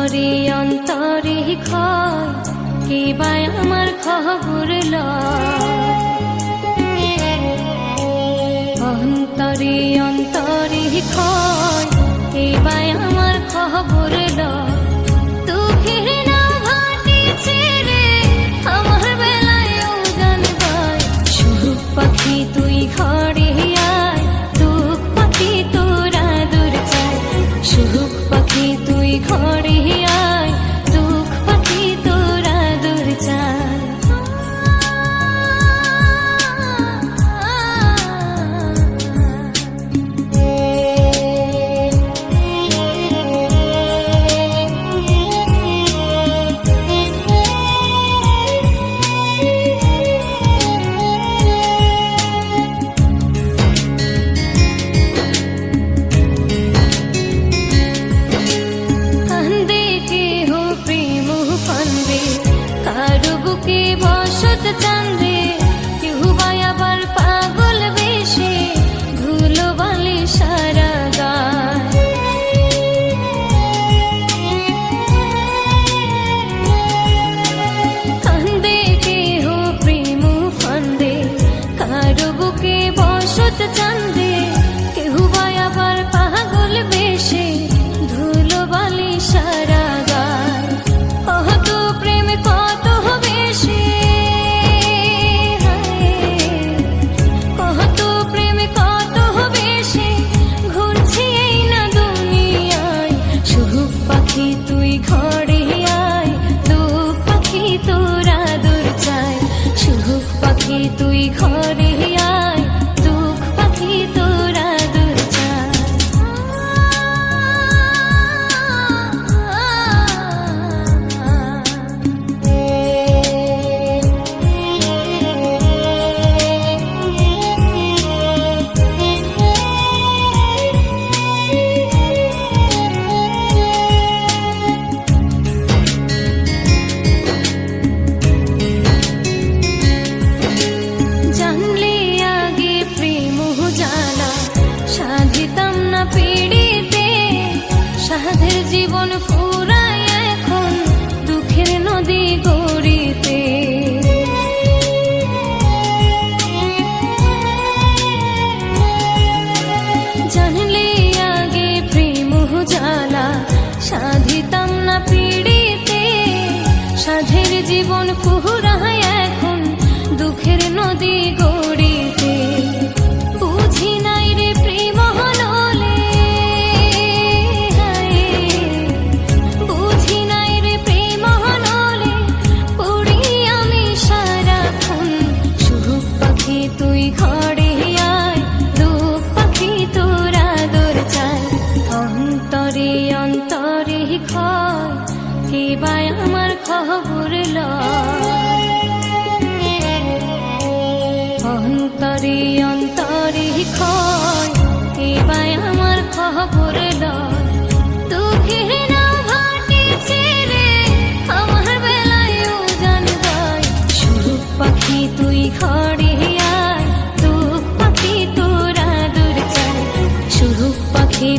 অন্তরে অন্তরে ক্ষয় কিবা আমার খবর অন্তরে অন্তরে ক্ষয় কিবা আমার খবর দুঃখের না ভাটিছে রে আমার বেলায় জানবাই সুখ পাখি তুই ঘরে আয় দুঃখ পাখি তোরা দূর চাই সুখ পাখি তুই ঘরে আয় দুঃখ পাখি তোরা দূর চাই চান্দে কেউ আবার পাগল বেশে ধুলো বালি সারা গায় কান্দে কেহ প্রেম ফান্দে কারো বুকে বসত চান্দে কেউ আবার পাগল বেশে ধুলো বালি সারা গায় কত প্রেম কত বেশে তুই ঘরে আয় দুঃখ পাখি তোরা দূর চাই সুখ পাখি তুই ঘরে আয় দুঃখ পাখি তোরা দূর চাই সাধের জীবন ফুরায় এখন দুঃখের নদী গড়িতে জানলে আগে প্রেম জ্বালা সাধিতাম না পিড়িতে সাধের জীবন ফুরায় এখন দুঃখের নদী গড়িতে বুঝি নাই রে প্রেম হলে তুই ঘরে আয় দুঃখ পাখি তোরা দূর চাই অন্তরে অন্তরে ক্ষয় কিবা আমার খবর অন্তরে অন্তরে ক্ষয় কিবা আমার খবর দুঃখের না ভাটিছে রে আমার বেলায় জানবাই সুখ পাখি তুই ঘরে আয় দুঃখ পাখি তোরা দূর চাই সুখ পাখি